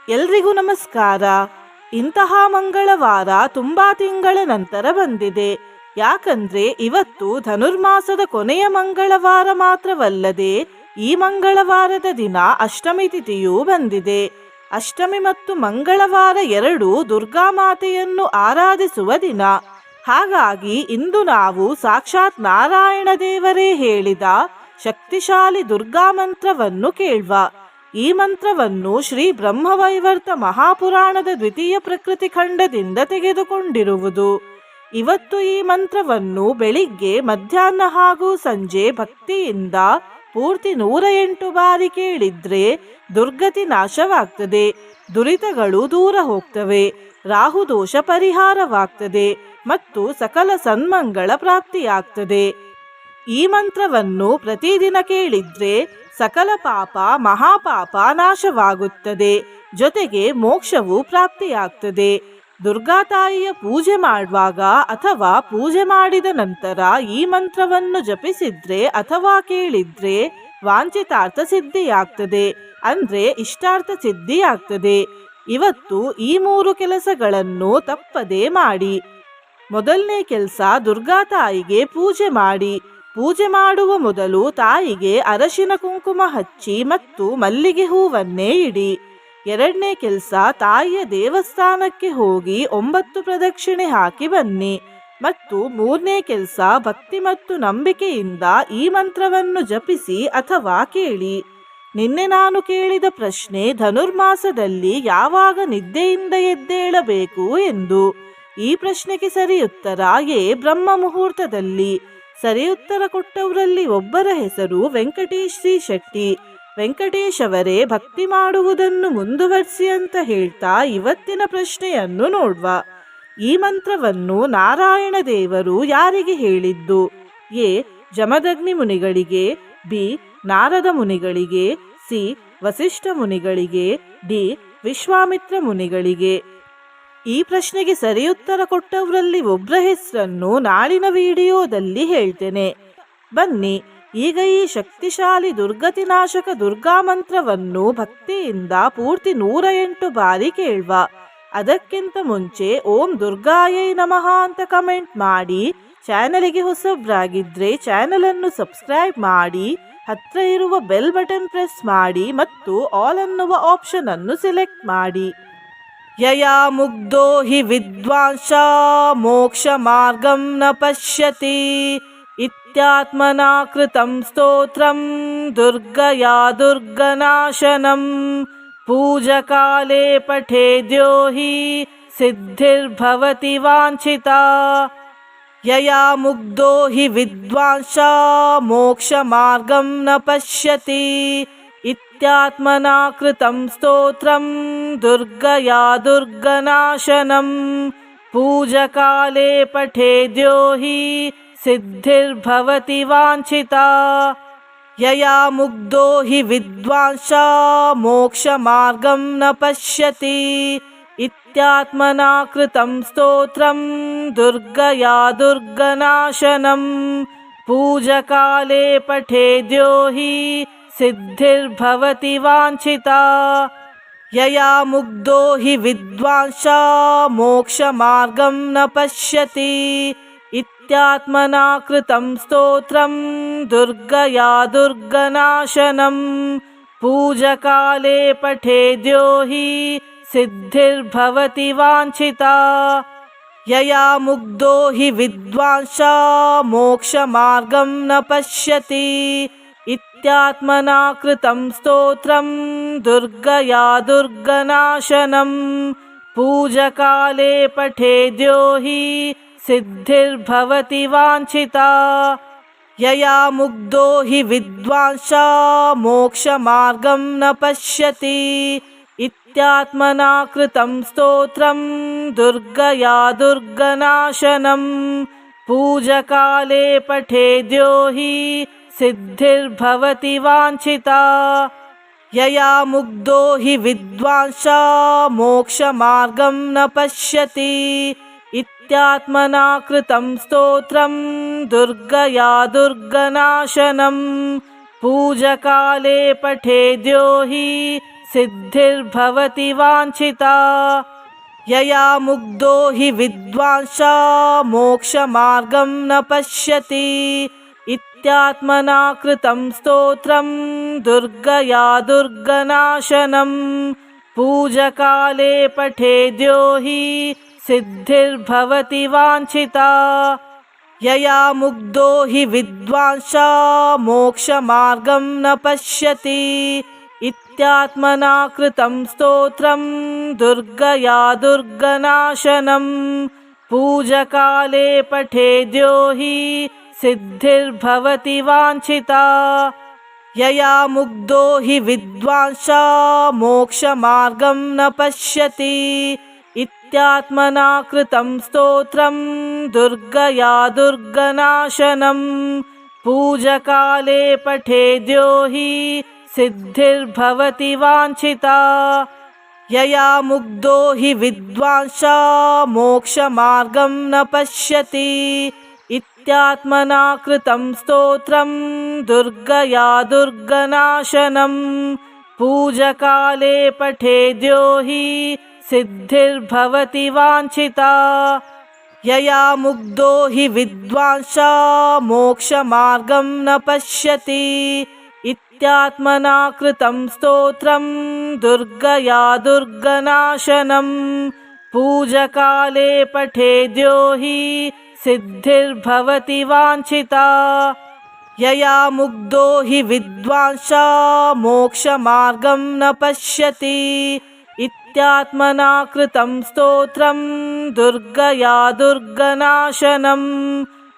ಎಲ್ರಿಗೂ ನಮಸ್ಕಾರ. ಇಂತಹ ಮಂಗಳವಾರ ತುಂಬಾ ತಿಂಗಳ ನಂತರ ಬಂದಿದೆ. ಯಾಕಂದ್ರೆ ಇವತ್ತು ಧನುರ್ಮಾಸದ ಕೊನೆಯ ಮಂಗಳವಾರ ಮಾತ್ರವಲ್ಲದೆ ಈ ಮಂಗಳವಾರದ ದಿನ ಅಷ್ಟಮಿ ತಿಥಿಯೂ ಬಂದಿದೆ. ಅಷ್ಟಮಿ ಮತ್ತು ಮಂಗಳವಾರ ಎರಡೂ ದುರ್ಗಾ ಮಾತೆಯನ್ನು ಆರಾಧಿಸುವ ದಿನ. ಹಾಗಾಗಿ ಇಂದು ನಾವು ಸಾಕ್ಷಾತ್ ನಾರಾಯಣ ದೇವರೇ ಹೇಳಿದ ಶಕ್ತಿಶಾಲಿ ದುರ್ಗಾ ಮಂತ್ರವನ್ನು ಕೇಳುವ. ಈ ಮಂತ್ರವನ್ನು ಶ್ರೀ ಬ್ರಹ್ಮವೈವರ್ತ ಮಹಾಪುರಾಣದ ದ್ವಿತೀಯ ಪ್ರಕೃತಿ ಖಂಡದಿಂದ ತೆಗೆದುಕೊಂಡಿರುವುದು. ಇವತ್ತು ಈ ಮಂತ್ರವನ್ನು ಬೆಳಿಗ್ಗೆ, ಮಧ್ಯಾಹ್ನ ಹಾಗೂ ಸಂಜೆ ಭಕ್ತಿಯಿಂದ ಪೂರ್ತಿ 108 ಬಾರಿ ಕೇಳಿದ್ರೆ ದುರ್ಗತಿ ನಾಶವಾಗ್ತದೆ, ದುರಿತಗಳು ದೂರ ಹೋಗ್ತವೆ, ರಾಹುದೋಷ ಪರಿಹಾರವಾಗ್ತದೆ ಮತ್ತು ಸಕಲ ಸನ್ಮಂಗಳ ಪ್ರಾಪ್ತಿಯಾಗ್ತದೆ. ಈ ಮಂತ್ರವನ್ನು ಪ್ರತಿದಿನ ಕೇಳಿದ್ರೆ ಸಕಲ ಪಾಪ ಮಹಾಪಾಪ ನಾಶವಾಗುತ್ತದೆ, ಜೊತೆಗೆ ಮೋಕ್ಷವು ಪ್ರಾಪ್ತಿಯಾಗ್ತದೆ. ದುರ್ಗಾತಾಯಿಯ ಪೂಜೆ ಮಾಡುವಾಗ ಅಥವಾ ಪೂಜೆ ಮಾಡಿದ ನಂತರ ಈ ಮಂತ್ರವನ್ನು ಜಪಿಸಿದ್ರೆ ಅಥವಾ ಕೇಳಿದ್ರೆ ವಾಂಛಿತಾರ್ಥ ಸಿದ್ಧಿಯಾಗ್ತದೆ, ಅಂದ್ರೆ ಇಷ್ಟಾರ್ಥ ಸಿದ್ಧಿಯಾಗ್ತದೆ. ಇವತ್ತು ಈ 3 ಕೆಲಸಗಳನ್ನು ತಪ್ಪದೇ ಮಾಡಿ. ಮೊದಲನೇ ಕೆಲಸ, ದುರ್ಗಾತಾಯಿಗೆ ಪೂಜೆ ಮಾಡಿ. ಪೂಜೆ ಮಾಡುವ ಮೊದಲು ತಾಯಿಗೆ ಅರಶಿನ ಕುಂಕುಮ ಹಚ್ಚಿ ಮತ್ತು ಮಲ್ಲಿಗೆ ಹೂವನ್ನೇ ಇಡಿ. ಎರಡನೇ ಕೆಲಸ, ತಾಯಿಯ ದೇವಸ್ಥಾನಕ್ಕೆ ಹೋಗಿ 9 ಪ್ರದಕ್ಷಿಣೆ ಹಾಕಿ ಬನ್ನಿ. ಮತ್ತು ಮೂರನೇ ಕೆಲಸ, ಭಕ್ತಿ ಮತ್ತು ನಂಬಿಕೆಯಿಂದ ಈ ಮಂತ್ರವನ್ನು ಜಪಿಸಿ ಅಥವಾ ಕೇಳಿ. ನಿನ್ನೆ ನಾನು ಕೇಳಿದ ಪ್ರಶ್ನೆ, ಧನುರ್ಮಾಸದಲ್ಲಿ ಯಾವಾಗ ನಿದ್ದೆಯಿಂದ ಎದ್ದೇಳಬೇಕು ಎಂದು. ಈ ಪ್ರಶ್ನೆಗೆ ಸರಿ ಉತ್ತರ ಎ, ಬ್ರಹ್ಮ ಮುಹೂರ್ತದಲ್ಲಿ. ಸರಿ ಉತ್ತರ ಕೊಟ್ಟವರಲ್ಲಿ ಒಬ್ಬರ ಹೆಸರು ವೆಂಕಟೇಶ್ ಸಿ ಶೆಟ್ಟಿ. ವೆಂಕಟೇಶ್ ಅವರೇ, ಭಕ್ತಿ ಮಾಡುವುದನ್ನು ಮುಂದುವರಿಸಿ ಅಂತ ಹೇಳ್ತಾ ಇವತ್ತಿನ ಪ್ರಶ್ನೆಯನ್ನು ನೋಡುವ. ಈ ಮಂತ್ರವನ್ನು ನಾರಾಯಣ ದೇವರು ಯಾರಿಗೆ ಹೇಳಿದ್ದು? ಎ, ಜಮದಗ್ನಿ ಮುನಿಗಳಿಗೆ, ಬಿ, ನಾರದ ಮುನಿಗಳಿಗೆ, ಸಿ, ವಸಿಷ್ಠ ಮುನಿಗಳಿಗೆ, ಡಿ, ವಿಶ್ವಾಮಿತ್ರ ಮುನಿಗಳಿಗೆ. ಈ ಪ್ರಶ್ನೆಗೆ ಸರಿ ಉತ್ತರ ಕೊಟ್ಟವರಲ್ಲಿ ಒಬ್ಬರ ಹೆಸರನ್ನು ನಾಳಿನ ವಿಡಿಯೋದಲ್ಲಿ ಹೇಳ್ತೇನೆ. ಬನ್ನಿ ಈಗ ಈ ಶಕ್ತಿಶಾಲಿ ದುರ್ಗತಿನಾಶಕ ದುರ್ಗಾ ಮಂತ್ರವನ್ನು ಭಕ್ತಿಯಿಂದ ಪೂರ್ತಿ 108 ಬಾರಿ ಕೇಳುವ. ಅದಕ್ಕಿಂತ ಮುಂಚೆ ಓಂ ದುರ್ಗಾಯೈ ನಮಃ ಅಂತ ಕಮೆಂಟ್ ಮಾಡಿ. ಚಾನಲಿಗೆ ಹೊಸಬ್ರಾಗಿದ್ರೆ ಚಾನಲ್ ಅನ್ನು ಸಬ್ಸ್ಕ್ರೈಬ್ ಮಾಡಿ, ಹತ್ರ ಇರುವ ಬೆಲ್ ಬಟನ್ ಪ್ರೆಸ್ ಮಾಡಿ ಮತ್ತು ಆಲ್ ಅನ್ನುವ ಆಪ್ಷನ್ ಅನ್ನು ಸೆಲೆಕ್ಟ್ ಮಾಡಿ. ಯಯಾ ಮುಗ್ಧೋ ಹಿ ವಿದ್ವಾಂಸ ಮೋಕ್ಷ ಮಾರ್ಗಂ ನ ಪಶ್ಯತಿ ಇತ್ಯಾತ್ಮನಾ ಕೃತಂ ಸ್ತೋತ್ರಂ ದುರ್ಗಯಾ ದುರ್ಗನಾಶನಂ ಪೂಜಕಾಲೇ ಪಠೇದ್ಯೋ ಹಿ ಸಿದ್ಧಿರ್ಭವತಿ ವಾಂಛಿತಾ. ಯಯಾ ಮುಗ್ಧೋ ಹಿ ವಿದ್ವಾಂಸ ಮೋಕ್ಷ ಮಾರ್ಗಂ ನ ಪಶ್ಯತಿ ಇತ್ಯಾತ್ಮನಾ ಕೃತಂ ಸ್ತೋತ್ರಂ ದುರ್ಗಯಾ ದುರ್ಗನಾಶನಂ ಪೂಜಕಾಲೇ ಪಠೇದ್ಯೋ ಹಿ ಸಿದ್ಧಿರ್ಭವತಿ ವಾಂಛಿತಾ. ಯಯಾ ಮುಗ್ಧೋ ಹಿ ವಿದ್ವಾಂಸ ಮೋಕ್ಷ ಮಾರ್ಗಂ ನ ಪಶ್ಯತಿ ಇತ್ಯಾತ್ಮನಾ ಕೃತಂ ಸ್ತೋತ್ರಂ ದುರ್ಗಯಾ ದುರ್ಗನಾಶನಂ ಪೂಜಕಾಲೇ ಪಠೇದ್ಯೋ ಹಿ ಸಿದ್ಧಿರ್ಭವತಿ ವಾಂಛಿತಾ. ಯಯಾ ಮುಗ್ಧೋ ಹಿ ವಿದ್ವಾಂಸ ಮೋಕ್ಷ ಮಾರ್ಗಂ ನ ಪಶ್ಯತಿ ಇತ್ಯಾತ್ಮನಾ ಕೃತಂ ಸ್ತೋತ್ರಂ ದುರ್ಗಯಾ ದುರ್ಗನಾಶನಂ ಪೂಜಕಾಲೇ ಪಠೇದ್ಯೋ ಹಿ ಸಿದ್ಧಿರ್ಭವತಿ ವಾಂಛಿತಾ. ಯಯಾ ಮುಗ್ಧೋ ಹಿ ವಿದ್ವಾಂಸ ಮೋಕ್ಷ ಮಾರ್ಗಂ ನ ಪಶ್ಯತಿ ಇತ್ಯಾತ್ಮನಾ ಕೃತಂ ಸ್ತೋತ್ರಂ ದುರ್ಗಯಾ ದುರ್ಗನಾಶನಂ ಪೂಜಕಾಲೇ ಪಠೇದ್ಯೋ ಹಿ ಸಿದ್ಧಿರ್ಭವತಿ ವಾಂಛಿತಾ. ಯಯಾ ಮುಗ್ಧೋ ಹಿ ವಿದ್ವಾಂಸ ಮೋಕ್ಷ ಮಾರ್ಗಂ ನ ಪಶ್ಯತಿ ಇತ್ಯಾತ್ಮನಾ ಕೃತಂ ಸ್ತೋತ್ರಂ ದುರ್ಗಯಾ ದುರ್ಗನಾಶನಂ ಪೂಜಕಾಲೇ ಪಠೇದ್ಯೋ ಹಿ ಸಿದ್ಧಿರ್ಭವತಿ ವಾಂಛಿತಾ. ಯಯಾ ಮುಗ್ಧೋ ಹಿ ವಿದ್ವಾಂಸ ಮೋಕ್ಷ ಮಾರ್ಗಂ ನ ಪಶ್ಯತಿ ಇತ್ಯಾತ್ಮನಾ ಕೃತಂ ಸ್ತೋತ್ರಂ ದುರ್ಗಯಾ ದುರ್ಗನಾಶನಂ ಪೂಜಕಾಲೇ ಪಠೇದ್ಯೋ ಹಿ सिद्धिर्भवति वाञ्छिता। यया मुग्धो हि विद्वांसा मोक्षमार्गं न पश्यति। इत्यात्मना कृतं स्तोत्रं दुर्गया दुर्गनाशनं। पूजकाले पठेद्यो हि सिद्धिर्भवति वाञ्छिता। यया मुग्धो हि विद्वांसा मोक्षमार्गं न पश्यति। इत्यात्मना कृतं स्तोत्रं दुर्गया दुर्गनाशनं। पूजकाले पठेद्यो हि सिद्धिर्भवति वाञ्छिता। यया मुग्धो हि विद्वांसा मोक्षमार्गं न पश्यति। इत्यात्मना कृतं स्तोत्रं दुर्गया दुर्गनाशनं। पूजकाले पठेद्यो हि सिद्धिर्भवति वाञ्छिता। यया मुग्धो हि विद्वांसा मोक्षमार्गं न पश्यति। इत्यात्मना कृतं स्तोत्रं दुर्गया दुर्गनाशनं। पूजकाले पठेद्यो हि सिद्धिर्भवति वाञ्छिता। यया मुग्धो हि विद्वांसा मोक्षमार्गं न पश्यति। इत्यात्मना कृतं स्तोत्रं दुर्गया दुर्गनाशनं। पूजकाले पठेद्यो हि सिद्धिर्भवति वाञ्छिता। यया मुग्धो हि विद्वांसा मोक्षमार्गं न पश्यति। इत्यात्मना कृतं स्तोत्रं दुर्गया दुर्गनाशनं।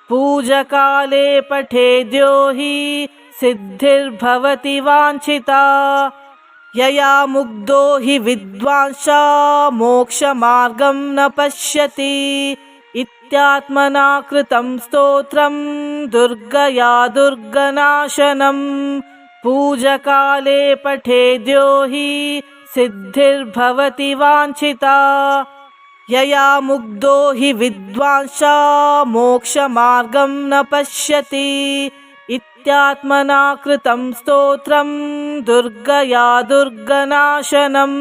पूजकाले पठेद्यो हि सिद्धिर्भवति वाञ्छिता। यया मुग्धो हि विद्वांसा मोक्षमार्गं न पश्यति। इत्यात्मना कृतं स्तोत्रं दुर्गया दुर्गनाशनं। पूजकाले पठेद्यो हि सिद्धिर्भवति वाञ्छिता। यया मुग्धो हि विद्वांसा मोक्षमार्गं न पश्यति। इत्यात्मना कृतं स्तोत्रं दुर्गया दुर्गनाशनं।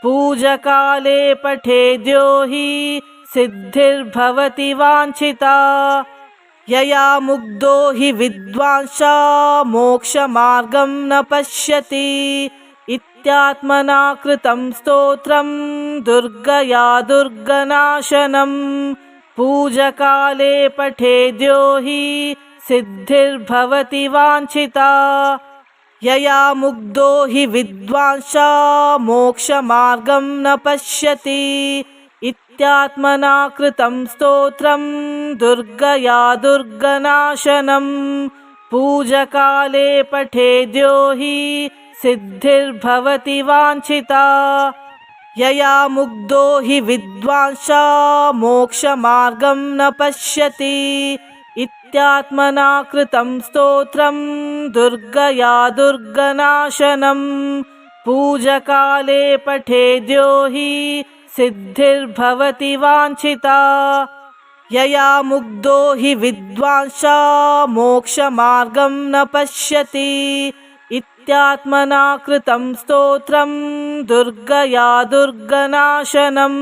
पूजकाले पठेद्यो हि सिद्धिर्भवति वाञ्छिता। यया मुग्धो हि विद्वांसा मोक्षमार्गं न पश्यति। इत्यात्मना कृतं स्तोत्रं दुर्गया दुर्गनाशनं। पूजकाले पठेद्यो हि सिद्धिर्भवति वाञ्छिता। यया मुग्धो हि विद्वांसा मोक्षमार्गं न पश्यति। इत्यात्मना कृतं स्तोत्रं दुर्गया दुर्गनाशनं। पूजकाले पठेद्यो हि सिद्धिर्भवति वाञ्छिता। यया मुग्धो हि विद्वांसा मोक्षमार्गं न पश्यति। इत्यात्मना कृतं स्तोत्रं दुर्गया दुर्गनाशनं। पूजकाले पठेद्यो हि सिद्धिर्भवति वाञ्छिता। यया मुग्धो हि विद्वांसा मोक्षमार्गं न पश्यति। इत्यात्मना कृतं स्तोत्रं दुर्गया दुर्गनाशनं।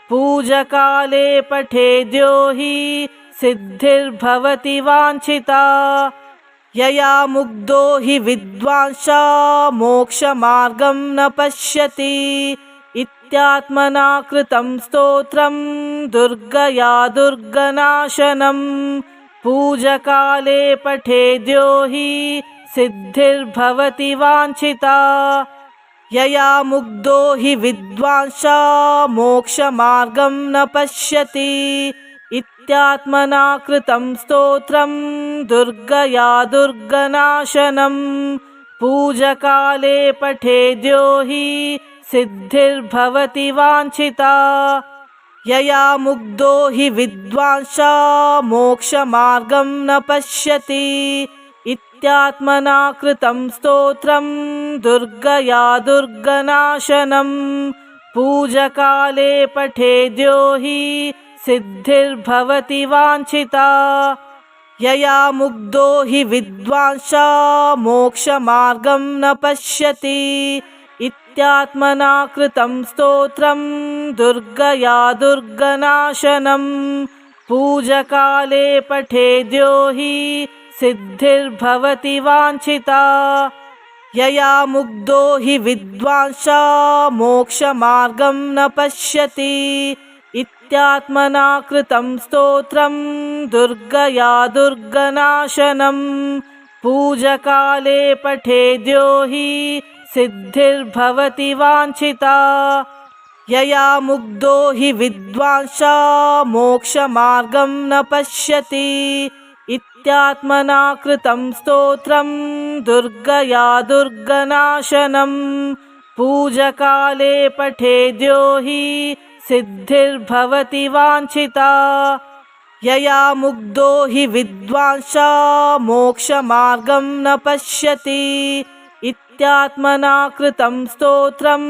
पूजकाले पठेद्यो हि सिद्धिर्भवति वाञ्छिता। यया मुग्धो हि विद्वांसा मोक्षमार्गं न पश्यति। इत्यात्मना कृतं स्तोत्रं दुर्गया दुर्गनाशनं। पूजकाले पठेद्यो हि सिद्धिर्भवति वाञ्छिता। यया मुग्धो हि विद्वांसा मोक्षमार्गं न पश्यति। इत्यात्मना कृतं स्तोत्रं दुर्गया दुर्गनाशनं। पूजकाले पठेद्यो हि सिद्धिर्भवति वाञ्छिता। यया मुग्धो हि विद्वांसा मोक्षमार्गं न पश्यति। इत्यात्मना कृतं स्तोत्रं दुर्गया दुर्गनाशनं। पूजकाले पठेद्यो हि सिद्धिर्भवति वाञ्छिता। यया मुग्धो हि विद्वांसा मोक्षमार्गं न पश्यति। इत्यात्मना कृतं स्तोत्रं दुर्गया दुर्गनाशनं पूजकाले पठेद्यो हि सिद्धिर्भवति वाञ्छिता यया मुग्धो हि विद्वांसा मोक्षमार्गं न पश्यति इत्यात्मना कृतं स्तोत्रं दुर्गया दुर्गनाशनं पूजकाले पठेद्यो हि सिद्धिर्भवति वाञ्छिता यया मुग्धो हि विद्वांसा मोक्षमार्गं न पश्यति इत्यात्मना कृतं स्तोत्रं दुर्गया दुर्गनाशनं पूजकाले पठेद्यो हि सिद्धिर्भवति वाञ्छिता यया मुग्धो हि विद्वांसा मोक्षमार्गं न पश्यति इत्यात्मना कृतं स्तोत्रं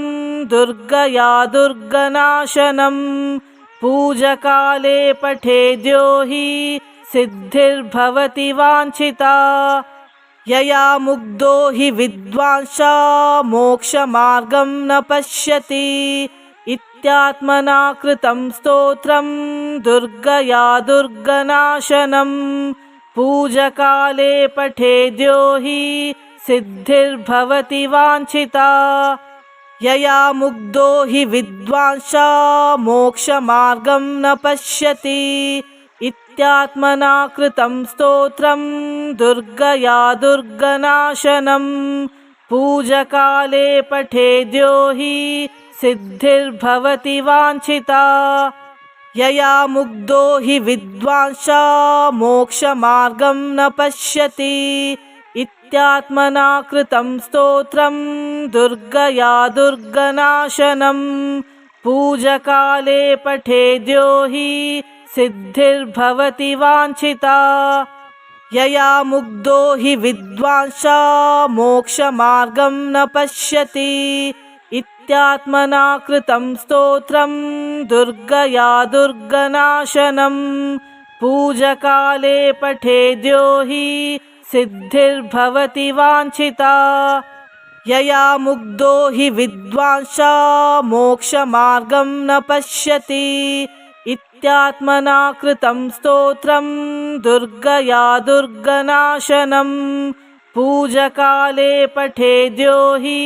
दुर्गया दुर्गनाशनं पूजकाले पठेद्यो हि सिद्धिर्भवति वाञ्छिता यया मुग्धो हि विद्वांसा मोक्षमार्गं न पश्यति इत्यात्मना कृतं स्तोत्रं दुर्गया दुर्गनाशनं पूजकाले पठेद्यो हि सिद्धिर्भवति वाञ्छिता यया मुग्धो हि विद्वांसा मोक्षमार्गं न पश्यति इत्यात्मना कृतं स्तोत्रं दुर्गया दुर्गनाशनं पूजकाले पठेद्यो हि सिद्धिर्भवति वाञ्छिता यया मुग्धो हि विद्वांसा मोक्षमार्गं न पश्यति इत्यात्मना कृतं स्तोत्रं दुर्गया दुर्गनाशनं पूजकाले पठेद्यो हि सिद्धिर्भवति वाञ्छिता यया मुग्धो हि विद्वांसा मोक्षमार्गं न पश्यति इत्यात्मना कृतं स्तोत्रं दुर्गया दुर्गनाशनं पूजकाले पठेद्यो हि सिद्धिर्भवति वाञ्छिता यया मुग्धो हि विद्वांसा मोक्षमार्गं न पश्यति इत्यात्मना कृतं स्तोत्रं दुर्गया दुर्गनाशनं पूजकाले पठेद्यो हि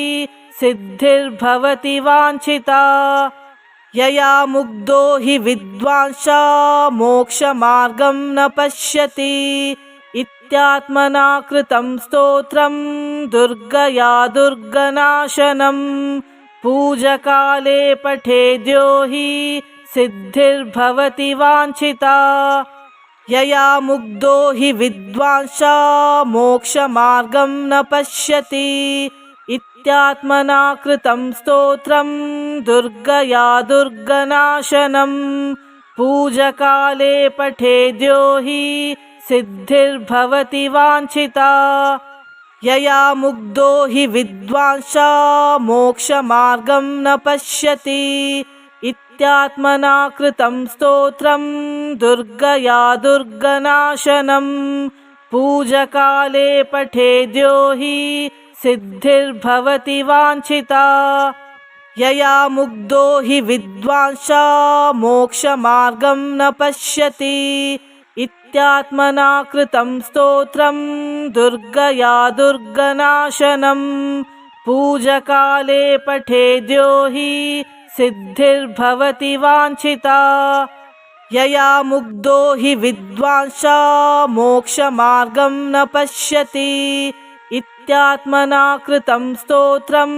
सिद्धिर्भवति वाञ्छिता यया मुग्धो हि विद्वांसा मोक्षमार्गं न पश्यति इत्यात्मना कृतं स्तोत्रं दुर्गया दुर्गनाशनं पूजकाले पठेद्यो हि सिद्धिर्भवति वाञ्छिता यया मुग्धो हि विद्वांसा मोक्षमार्गं न पश्यति इत्यात्मना कृतं स्तोत्रं दुर्गया दुर्गनाशनं पूजकाले पठेद्यो हि सिद्धिर्भवति वाञ्छिता यया मुग्धो हि विद्वांसा मोक्षमार्गं न पश्यति इत्यात्मना कृतं स्तोत्रं दुर्गया दुर्गनाशनं पूजकाले पठेद्यो हि सिद्धिर्भवति वाञ्छिता यया मुग्धो हि विद्वांसा मोक्षमार्गं न पश्यति इत्यात्मना कृतं स्तोत्रं दुर्गया दुर्गनाशनं पूजकाले पठेद्यो हि सिद्धिर्भवति वाञ्छिता यया मुग्धो हि विद्वांसा मोक्षमार्गं न पश्यति इत्यात्मना कृतं स्तोत्रं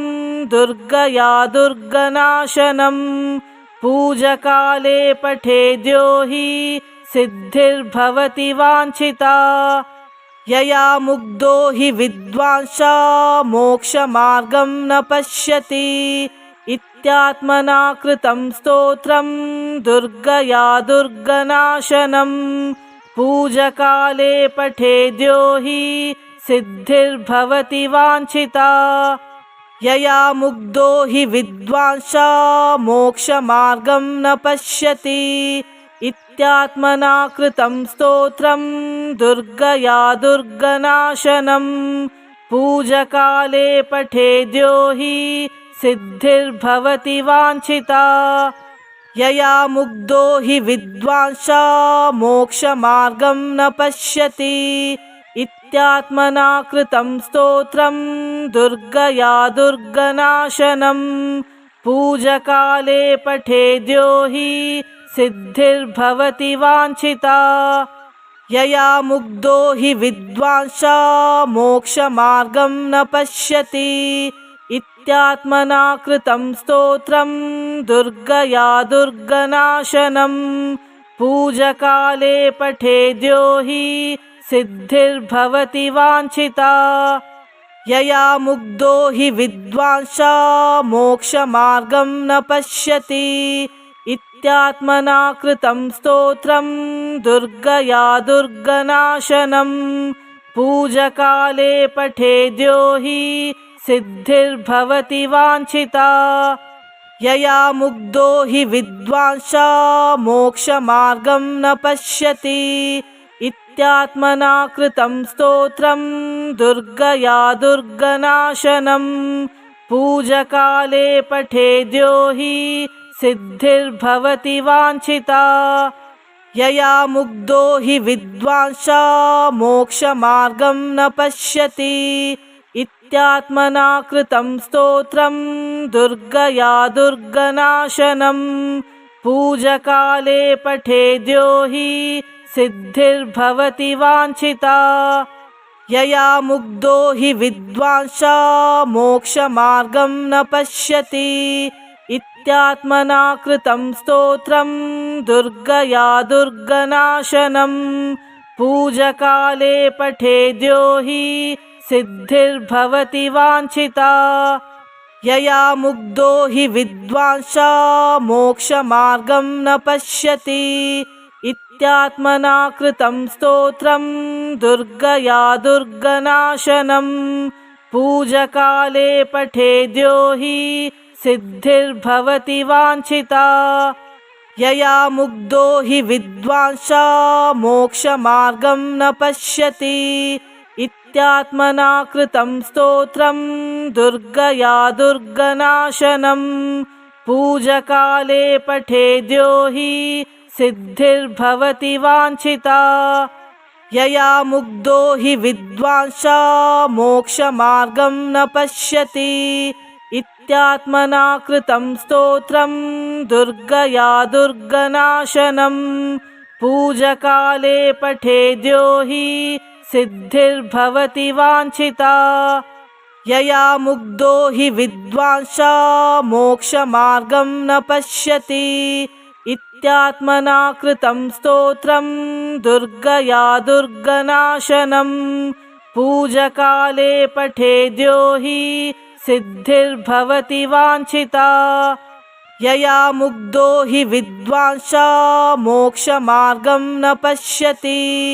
दुर्गया दुर्गनाशनं पूजकाले पठेद्यो हि सिद्धिर्भवति वाञ्छिता यया मुग्धो हि विद्वांसा मोक्षमार्गं न पश्यति इत्यात्मना कृतं स्तोत्रं दुर्गया दुर्गनाशनं पूजकाले पठेद्यो हि सिद्धिर्भवति वाञ्छिता यया मुग्धो हि विद्वांसा मोक्षमार्गं न पश्यति इत्यात्मना कृतं स्तोत्रं दुर्गया दुर्गनाशनं पूजकाले पठेद्यो हि सिद्धिर्भवति वाञ्छिता। यया मुग्धो हि विद्वांसा मोक्षमार्गं न पश्यति। इत्यात्मना कृतं स्तोत्रं दुर्गया दुर्गनाशनं। पूजकाले पठेद्यो हि सिद्धिर्भवति वाञ्छिता। यया मुग्धो हि विद्वांसा मोक्षमार्गं न पश्यति। इत्यात्मना कृतं स्तोत्रं दुर्गया दुर्गनाशनं। पूजकाले पठेद्यो हि सिद्धिर्भवति वाञ्छिता। यया मुग्धो हि विद्वांसा मोक्षमार्गं न पश्यति। इत्यात्मना कृतं स्तोत्रं दुर्गया दुर्गनाशनं। पूजकाले पठेद्यो हि सिद्धिर्भवति वाञ्छिता। यया मुग्धो हि विद्वांसा मोक्षमार्गं न पश्यति। इत्यात्मना कृतं स्तोत्रं दुर्गया दुर्गनाशनं। पूजकाले पठेद्यो हि सिद्धिर्भवति वाञ्छिता। यया मुग्धो हि विद्वांसा मोक्षमार्गं न पश्यति। इत्यात्मना कृतं स्तोत्रं दुर्गया दुर्गनाशनं। पूजकाले पठेद्यो हि सिद्धिर्भवति वाञ्छिता। यया मुग्धो हि विद्वांसा मोक्षमार्गं न पश्यति। इत्यात्मना कृतं स्तोत्रं दुर्गया दुर्गनाशनं। पूजकाले पठेद्यो हि सिद्धिर्भवति वाञ्छिता। यया मुग्धो हि विद्वांसा मोक्षमार्गं न पश्यति। इत्यात्मना कृतं स्तोत्रं दुर्गया दुर्गनाशनं। पूजकाले पठेद्यो हि सिद्धिर्भवति वाञ्छिता। यया मुग्धो हि विद्वांसा मोक्षमार्गं न पश्यति। इत्यात्मना कृतं स्तोत्रं दुर्गया दुर्गनाशनं। पूजकाले पठेद्यो हि सिद्धिर्भवति वाञ्छिता। यया मुग्धो हि विद्वांसा मोक्षमार्गं न पश्यति। इत्यात्मना कृतं स्तोत्रं दुर्गया दुर्गनाशनं। पूजकाले पठेद्यो हि सिद्धिर्भवति वाञ्छिता। यया मुग्धो हि विद्वांसा मोक्षमार्गं न पश्यति। इत्यात्मना कृतं स्तोत्रं दुर्गया दुर्गनाशनं। पूजकाले पठेद्यो हि सिद्धिर्भवति वाञ्छिता। यया मुग्धो हि विद्वांसा मोक्षमार्गं न पश्यति।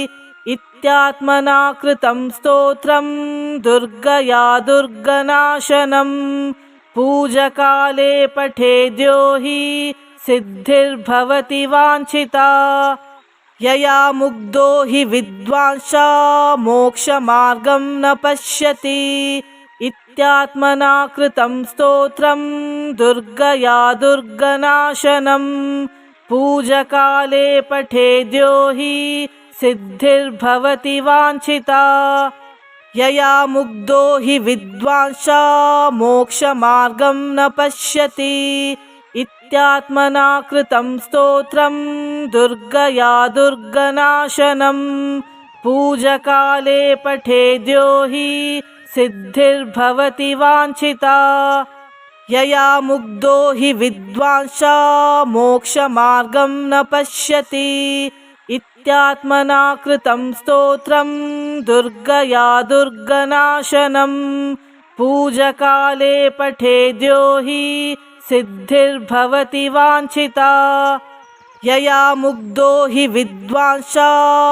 इत्यात्मना कृतं स्तोत्रं दुर्गया दुर्गनाशनं। पूजकाले पठेद्यो हि सिद्धिर्भवति वाञ्छिता। यया मुग्धो हि विद्वांसा मोक्षमार्गं न पश्यति। इत्यात्मना कृतं स्तोत्रं दुर्गया दुर्गनाशनं। पूजकाले पठेद्यो हि सिद्धिर्भवति वाञ्छिता। यया मुग्धो हि विद्वांसा मोक्षमार्गं न पश्यति। इत्यात्मना कृतं स्तोत्रं दुर्गया दुर्गनाशनं। पूजकाले पठेद्यो हि सिद्धिर्भवति वाञ्छिता। यया मुग्धो हि विद्वांसा मोक्षमार्गं न पश्यति। इत्यात्मना कृतं स्तोत्रं दुर्गया दुर्गनाशनं। पूजकाले पठेद्यो हि सिद्धिर्भवति वाञ्छिता। यया मुग्धो हि विद्वांसा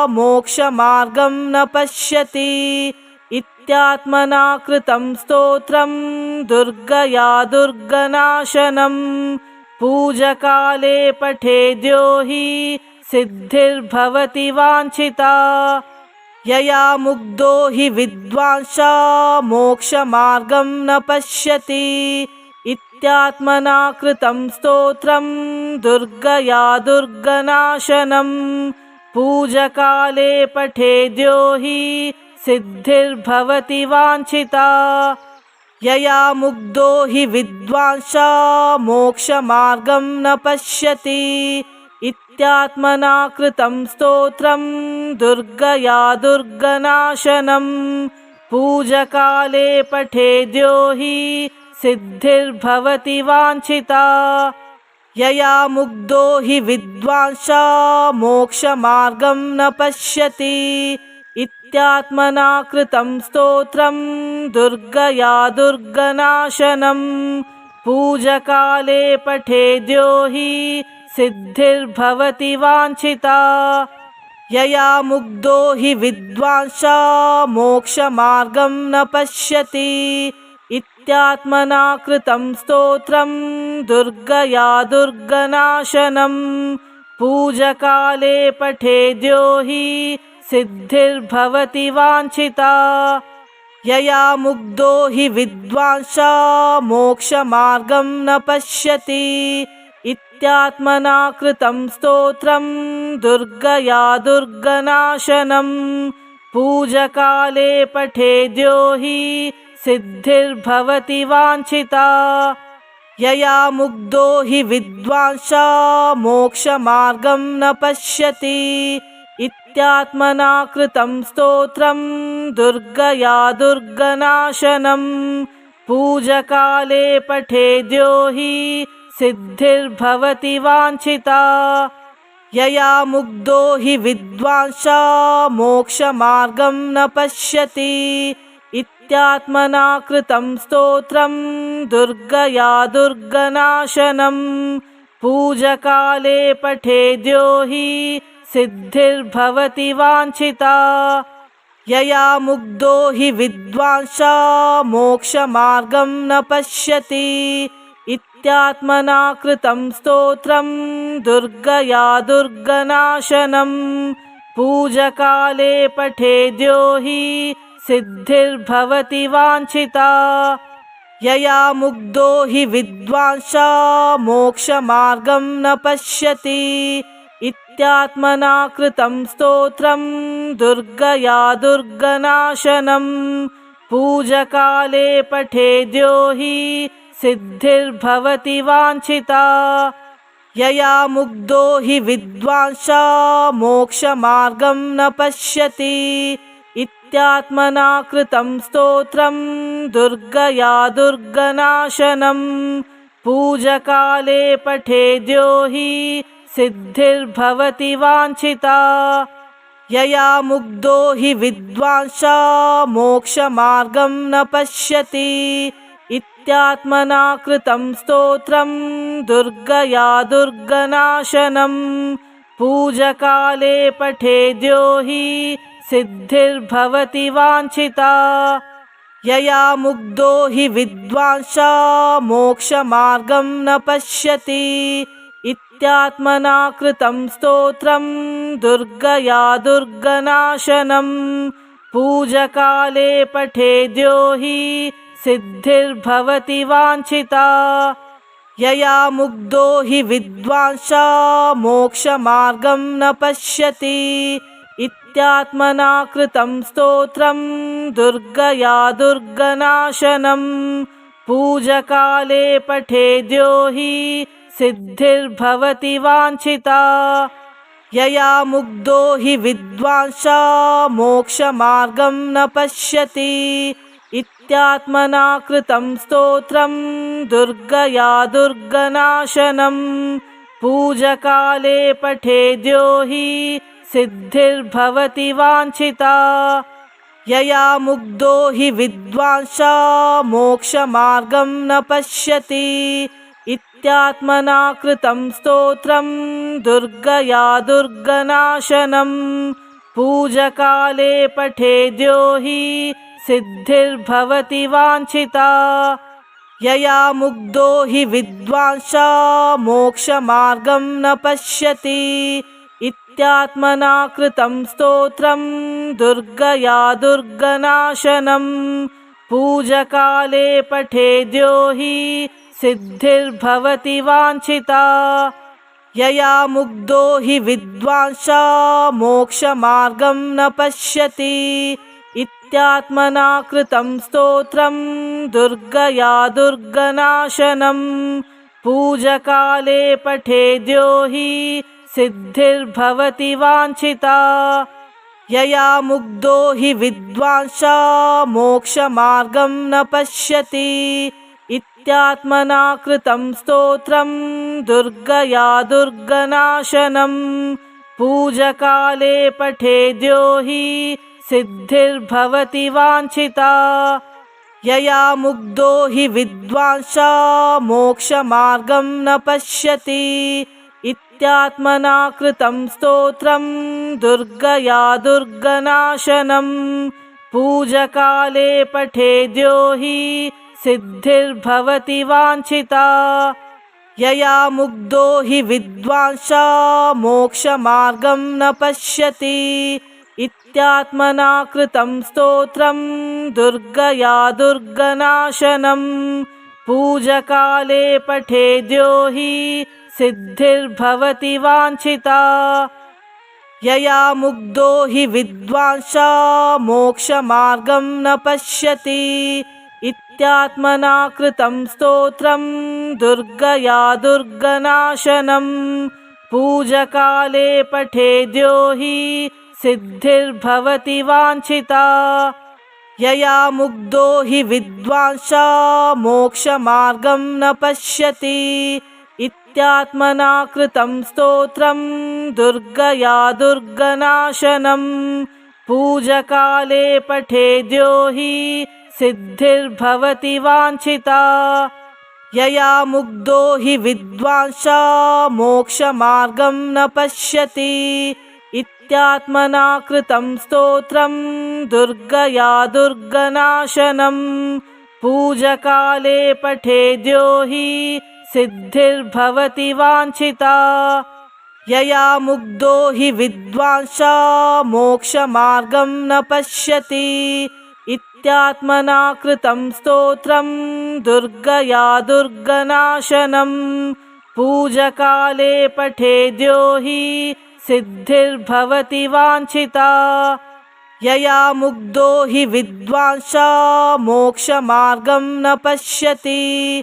मोक्षमार्गं न पश्यति। इत्यात्मना कृतं स्तोत्रं दुर्गया दुर्गनाशनं। पूजकाले पठेद्यो हि सिद्धिर्भवति वाञ्छिता। यया मुग्धो हि विद्वांसा मोक्षमार्गं न पश्यति। इत्यात्मना कृतं स्तोत्रं दुर्गया दुर्गनाशनं पूजकाले पठेद्यो हि सिद्धिर्भवति वाञ्छिता। यया मुग्धो हि विद्वांसा मोक्षमार्गं न पश्यति इत्यात्मना कृतं स्तोत्रं दुर्गया दुर्गनाशनं पूजकाले पठेद्यो हि सिद्धिर्भवति वाञ्छिता। यया मुग्धो हि विद्वांसा मोक्षमार्गं न पश्यति इत्यात्मना कृतं स्तोत्रं दुर्गया दुर्गनाशनं पूजकाले पठेद्यो हि सिद्धिर्भवति वाञ्छिता। यया मुग्धो हि विद्वांसा मोक्षमार्गं न पश्यति इत्यात्मना कृतं स्तोत्रं दुर्गया दुर्गनाशनं पूजकाले पठेद्यो हि सिद्धिर्भवति वाञ्छिता। यया मुग्धो हि विद्वांसा मोक्षमार्गं न पश्यति इत्यात्मना कृतं स्तोत्रं दुर्गया दुर्गनाशनं पूजकाले पठेद्यो हि सिद्धिर्भवति वाञ्छिता। यया मुग्धो हि विद्वांसा मोक्षमार्गं न पश्यति इत्यात्मना कृतं स्तोत्रं दुर्गया दुर्गनाशनं पूजकाले पठेद्यो हि सिद्धिर्भवति वाञ्छिता। यया मुग्धो हि विद्वांसा मोक्षमार्गं न पश्यति इत्यात्मना कृतं स्तोत्रं दुर्गया दुर्गनाशनं पूजकाले पठेद्यो हि सिद्धिर्भवति वाञ्छिता। यया मुग्धो हि विद्वांसा मोक्षमार्गं न पश्यति इत्यात्मना कृतं स्तोत्रं दुर्गया दुर्गनाशनं पूजकाले पठेद्यो हि सिद्धिर्भवति वाञ्छिता। यया मुग्धो हि विद्वांसा मोक्षमार्गं न पश्यति इत्यात्मना कृतं स्तोत्रं दुर्गया दुर्गनाशनं पूजकाले पठेद्यो हि सिद्धिर्भवति वाञ्छिता। यया मुग्धो हि विद्वांसा मोक्षमार्गं न पश्यति इत्यात्मना कृतं स्तोत्रं दुर्गया दुर्गनाशनं पूजकाले पठेद्यो हि सिद्धिर्भवति वाञ्छिता। यया मुग्धो हि विद्वांसा मोक्षमार्गं न पश्यति इत्यात्मना कृतं स्तोत्रं दुर्गया दुर्गनाशनं पूजकाले पठेद्यो हि सिद्धिर्भवति वाञ्छिता। यया मुग्धो हि विद्वांसा मोक्षमार्गं न पश्यति इत्यात्मना कृतं स्तोत्रं दुर्गया दुर्गनाशनं पूजकाले पठेद्यो हि सिद्धिर्भवति वाञ्छिता। यया मुग्धो हि विद्वांसा मोक्षमार्गं न पश्यति इत्यात्मना कृतं स्तोत्रं दुर्गया दुर्गनाशनं पूजकाले पठेद्यो हि सिद्धिर्भवति वाञ्छिता। यया मुग्धो हि विद्वांसा मोक्षमार्गं न पश्यति इत्यात्मना कृतं स्तोत्रं दुर्गया दुर्गनाशनं पूजकाले पठेद्यो हि सिद्धिर्भवति वाञ्छिता। यया मुग्धो हि विद्वांसा मोक्षमार्गं न पश्यति इत्यात्मना कृतं स्तोत्रं दुर्गया दुर्गनाशनं पूजकाले पठेद्यो हि सिद्धिर्भवति वाञ्छिता। यया मुग्धो हि विद्वांसा मोक्षमार्गं न पश्यति इत्यात्मना कृतं स्तोत्रं दुर्गया दुर्गनाशनं पूजकाले पठेद्यो हि सिद्धिर्भवति वाञ्छिता। यया मुग्धो हि विद्वांसा मोक्षमार्गं न पश्यति। इत्यात्मना कृतं स्तोत्रं दुर्गया दुर्गनाशनं। पूजकाले पठेद्यो हि सिद्धिर्भवति वाञ्छिता। यया मुग्धो हि विद्वांसा मोक्षमार्गं न पश्यति। इत्यात्मना कृतं स्तोत्रं दुर्गया दुर्गनाशनं। पूजकाले पठेद्यो हि सिद्धिर्भवति वाञ्छिता। यया मुग्धो हि विद्वांसा मोक्षमार्गं न पश्यति। इत्यात्मना कृतं स्तोत्रं दुर्गया दुर्गनाशनं। पूजकाले पठेद्यो हि सिद्धिर्भवति वाञ्छिता। यया मुग्धो हि विद्वांसा मोक्षमार्गं न पश्यति। इत्यात्मना कृतं स्तोत्रं दुर्गया दुर्गनाशनं। पूजकाले पठेद्यो हि सिद्धिर्भवति वाञ्छिता। यया मुग्धो हि विद्वांसा मोक्षमार्गं न पश्यति। इत्यात्मना कृतं स्तोत्रं दुर्गया दुर्गनाशनं। पूजकाले पठेद्यो हि सिद्धिर्भवति वाञ्छिता। यया मुग्धो हि विद्वांसा मोक्षमार्गं न पश्यति। इत्यात्मना कृतं स्तोत्रं दुर्गया दुर्गनाशनं। पूजकाले पठेद्यो हि सिद्धिर्भवति वाञ्छिता। यया मुग्धो हि विद्वांसा मोक्षमार्गं न पश्यति। इत्यात्मना कृतं स्तोत्रं दुर्गया दुर्गनाशनं। पूजकाले पठेद्यो हि सिद्धिर्भवति वाञ्छिता। यया मुग्धो हि विद्वांसा मोक्षमार्गं न पश्यति। इत्यात्मना कृतं स्तोत्रं दुर्गया दुर्गनाशनं। पूजकाले पठेद्यो हि सिद्धिर्भवति वाञ्छिता। यया मुग्धो हि विद्वांसा मोक्षमार्गं न पश्यति।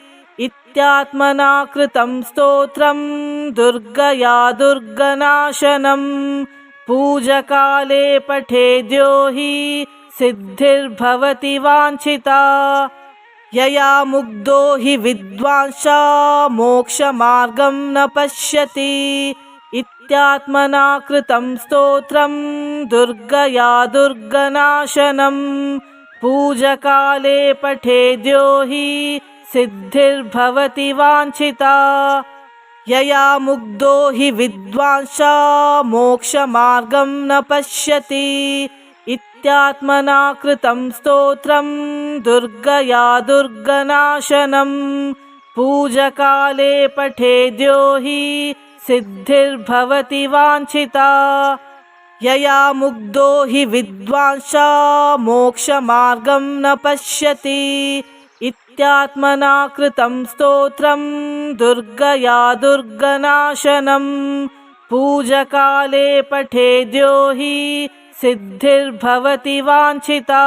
इत्यात्मना कृतं स्तोत्रं दुर्गया दुर्गनाशनं। पूजकाले पठेद्यो हि सिद्धिर्भवति वाञ्छिता। यया मुग्धो हि विद्वांसा मोक्षमार्गं न पश्यति। इत्यात्मना कृतं स्तोत्रं दुर्गया दुर्गनाशनं। पूजकाले पठेद्यो हि सिद्धिर्भवति वाञ्छिता। यया मुग्धो हि विद्वांसा मोक्षमार्गं न पश्यति। इत्यात्मना कृतं स्तोत्रं दुर्गया दुर्गनाशनं। पूजकाले पठेद्यो हि सिद्धिर्भवति वाञ्छिता। यया मुग्धो हि विद्वांसा मोक्षमार्गं न पश्यति। इत्यात्मना कृतं स्तोत्रं दुर्गया दुर्गनाशनं। पूजकाले पठेद्यो हि सिद्धिर्भवति वाञ्छिता।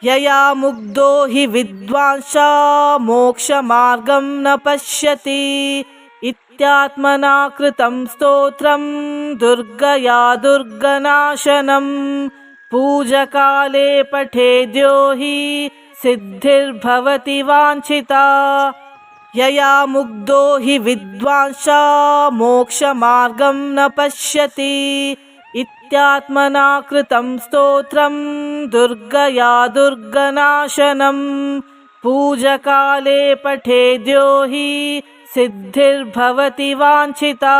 यया मुग्धो हि विद्वांसा मोक्षमार्गं न पश्यति। इत्यात्मना कृतं स्तोत्रं दुर्गया दुर्गनाशनं। पूजकाले पठेद्यो हि सिद्धिर्भवति वाञ्छिता। यया मुग्धो हि विद्वांसा मोक्षमार्गं न पश्यति। इत्यात्मना कृतं स्तोत्रं दुर्गया दुर्गनाशनं। पूजकाले पठेद्यो हि सिद्धिर्भवति वाञ्छिता।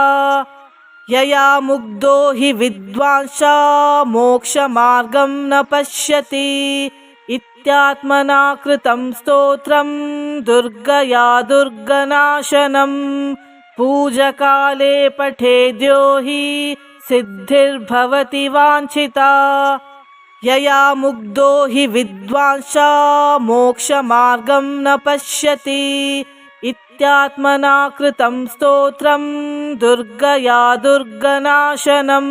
यया मुग्धो हि विद्वांसा मोक्षमार्गं न पश्यति। इत्यात्मना कृतं स्तोत्रं दुर्गया दुर्गनाशनं। पूजकाले पठेद्यो हि सिद्धिर्भवति वाञ्छिता। यया मुग्धो हि विद्वांसा मोक्षमार्गं न पश्यति। इत्यात्मना कृतं स्तोत्रं दुर्गया दुर्गनाशनं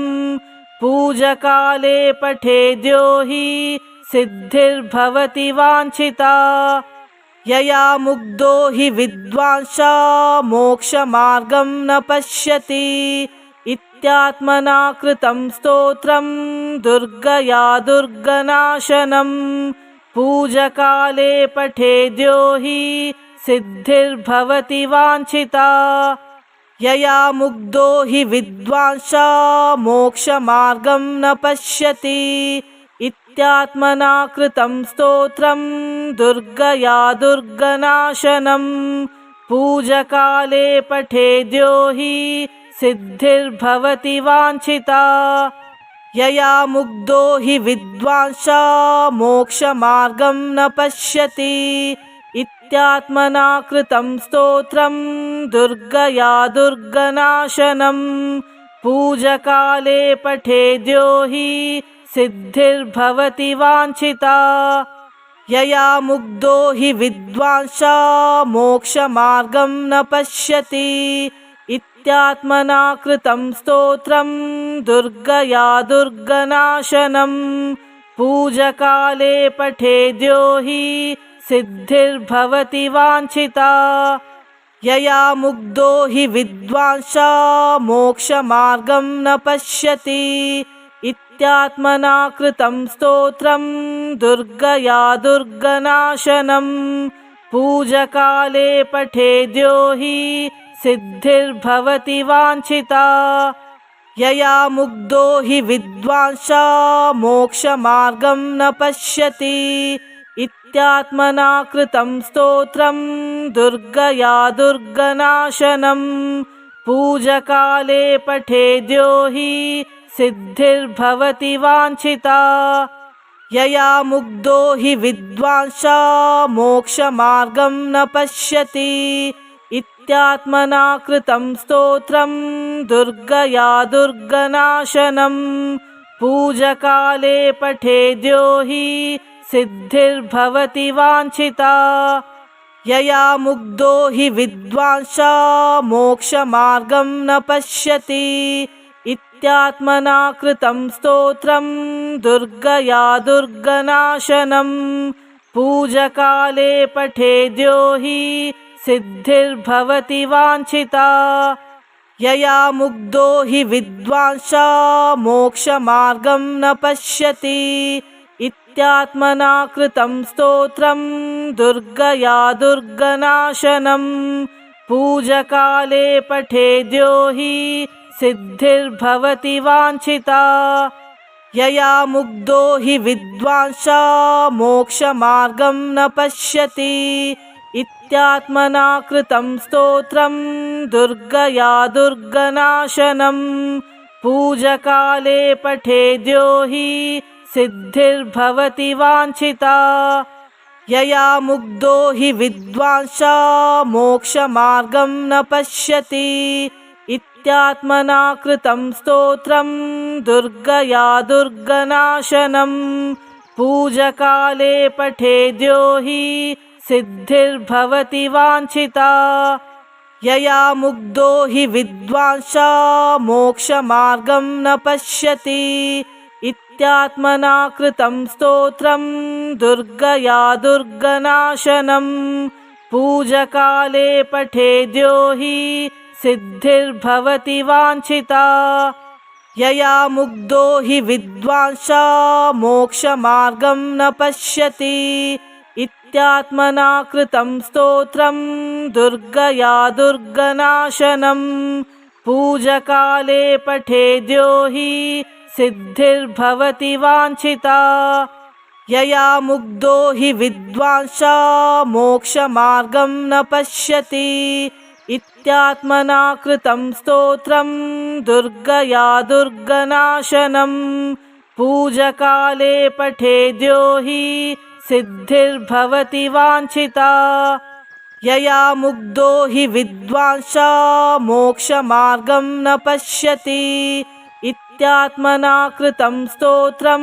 पूजकाले पठेद्यो हि सिद्धिर्भवति वाञ्छिता। यया मुग्धो हि विद्वांसा मोक्षमार्गं न पश्यति इत्यात्मना कृतं स्तोत्रं दुर्गया दुर्गनाशनं पूजकाले पठेद्यो हि सिद्धिर्भवति वाञ्छिता। यया मुग्धो हि विद्वांसा मोक्षमार्गं न पश्यति इत्यात्मना कृतं स्तोत्रं दुर्गया दुर्गनाशनं पूजकाले पठेद्यो हि सिद्धिर्भवति वाञ्छिता। यया मुग्धो हि विद्वांसा मोक्षमार्गं न पश्यति इत्यात्मना कृतं स्तोत्रं दुर्गया दुर्गनाशनं पूजकाले पठेद्यो हि सिद्धिर्भवति वाञ्छिता। यया मुग्धो हि विद्वांसा मोक्षमार्गं न पश्यति इत्यात्मना कृतं स्तोत्रं दुर्गया दुर्गनाशनं पूजकाले पठेद्यो हि सिद्धिर्भवति वाञ्छिता। यया मुग्धो हि विद्वांसा मोक्षमार्गं न पश्यति इत्यात्मना कृतं स्तोत्रं दुर्गया दुर्गनाशनं पूजकाले पठेद्यो हि सिद्धिर्भवति वाञ्छिता। यया मुग्धो हि विद्वांसा मोक्षमार्गं न पश्यति इत्यात्मना कृतं स्तोत्रं दुर्गया दुर्गनाशनं पूजकाले पठेद्यो हि सिद्धिर्भवति वाञ्छिता। यया मुग्धो हि विद्वांसा मोक्षमार्गं न पश्यति इत्यात्मना कृतं स्तोत्रं दुर्गया दुर्गनाशनं पूजकाले पठेद्यो हि सिद्धिर्भवति वाञ्छिता। यया मुग्धो हि विद्वांसा मोक्षमार्गं न पश्यति इत्यात्मना कृतं स्तोत्रं दुर्गया दुर्गनाशनं पूजकाले पठेद्यो हि सिद्धिर्भवति वाञ्छिता। यया मुग्धो हि विद्वांसा मोक्षमार्गं न पश्यति इत्यात्मना कृतं स्तोत्रं दुर्गया दुर्गनाशनं पूजकाले पठेद्यो हि सिद्धिर्भवति वाञ्छिता। यया मुग्धो हि विद्वांसा मोक्षमार्गं न पश्यति इत्यात्मना कृतं स्तोत्रं दुर्गया दुर्गनाशनं पूजकाले पठेद्यो हि सिद्धिर्भवति वाञ्छिता। यया मुग्धो हि विद्वांसा मोक्षमार्गं न पश्यति इत्यात्मना कृतं स्तोत्रं दुर्गया दुर्गनाशनं पूजकाले पठेद्यो हि सिद्धिर्भवति वाञ्छिता। यया मुग्धो हि विद्वांसा मोक्षमार्गं न पश्यति इत्यात्मना कृतं स्तोत्रं दुर्गया दुर्गनाशनं पूजकाले पठेद्यो हि सिद्धिर्भवति वाञ्छिता। यया मुग्धो हि विद्वांसा मोक्षमार्गं न पश्यति इत्यात्मना कृतं स्तोत्रं दुर्गया दुर्गनाशनं पूजकाले पठेद्यो हि सिद्धिर्भवति वाञ्छिता। यया मुग्धो हि विद्वांसा मोक्षमार्गं न पश्यति इत्यात्मना कृतं स्तोत्रं दुर्गया दुर्गनाशनं पूजकाले पठेद्यो हि सिद्धिर्भवति वाञ्छिता। यया मुग्धो हि विद्वांसा मोक्षमार्गं न पश्यति इत्यात्मना कृतं स्तोत्रं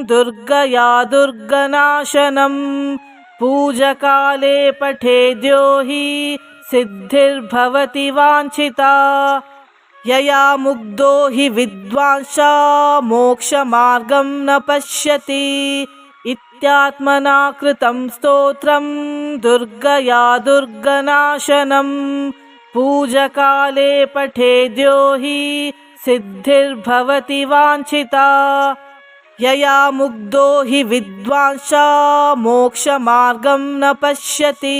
दुर्गया दुर्गनाशनं पूजकाले पठेद्यो हि सिद्धिर्भवति वाञ्छिता। यया मुग्धो हि विद्वांसा मोक्षमार्गं न पश्यति इत्यात्मना कृतं स्तोत्रं दुर्गया दुर्गनाशनं पूजकाले पठेद्यो हि सिद्धिर्भवति वाञ्छिता। यया मुग्धो हि विद्वांसा मोक्षमार्गं न पश्यति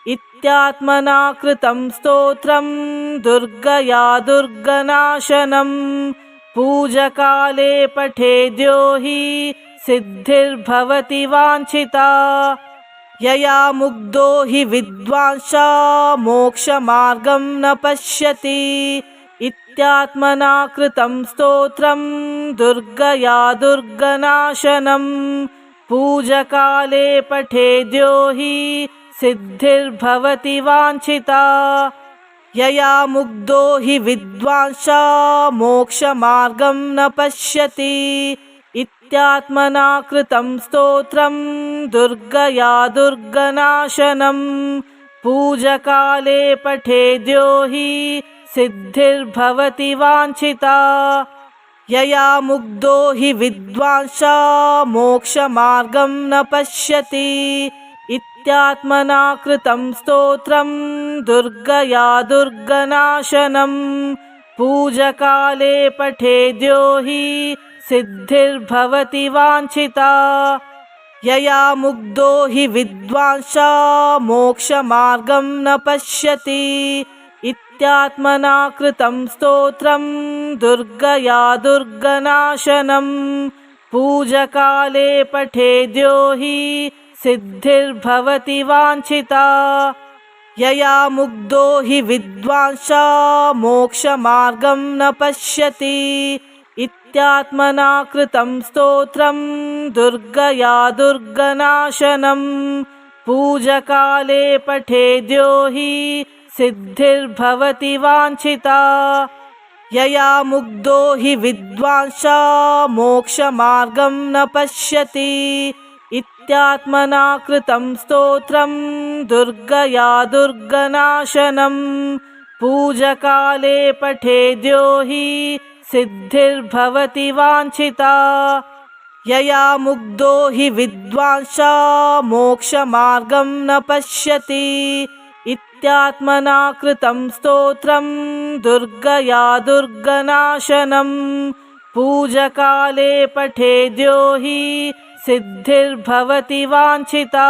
इत्यात्मना कृतं स्तोत्रं दुर्गया दुर्गनाशनं पूजकाले पठेद्यो हि सिद्धिर्भवति वाञ्छिता। यया मुग्धो हि विद्वांसा मोक्षमार्गं न पश्यति इत्यात्मना कृतं स्तोत्रं दुर्गया दुर्गनाशनं पूजकाले पठेद्यो हि सिद्धिर्भवति वाञ्छिता। यया मुग्धो हि विद्वांसा मोक्षमार्गं न पश्यति इत्यात्मना कृतं स्तोत्रं दुर्गया दुर्गनाशनं पूजकाले पठेद्यो हि सिद्धिर्भवति वाञ्छिता। यया मुग्धो हि विद्वांसा मोक्षमार्गं न पश्यति इत्यात्मना कृतं स्तोत्रं दुर्गया दुर्गनाशनं पूजकाले पठेद्यो हि सिद्धिर्भवति वाञ्छिता। यया मुग्धो हि विद्वांसा मोक्षमार्गं न पश्यति इत्यात्मना कृतं स्तोत्रं दुर्गया दुर्गनाशनं पूजकाले पठेद्यो हि सिद्धिर्भवति वाञ्छिता। यया मुग्धो हि विद्वांसा मोक्षमार्गं न पश्यति इत्यात्मना कृतं स्तोत्रं दुर्गया दुर्गनाशनं पूजकाले पठेद्यो हि सिद्धिर्भवति वाञ्छिता। यया मुग्धो हि विद्वांसा मोक्षमार्गं न पश्यति इत्यात्मना कृतं स्तोत्रं दुर्गया दुर्गनाशनं पूजकाले पठेद्यो हि सिद्धिर्भवति वाञ्छिता। यया मुग्धो हि विद्वांसा मोक्षमार्गं न पश्यति इत्यात्मना कृतं स्तोत्रं दुर्गया दुर्गनाशनं पूजकाले पठेद्यो हि सिद्धिर्भवति वाञ्छिता।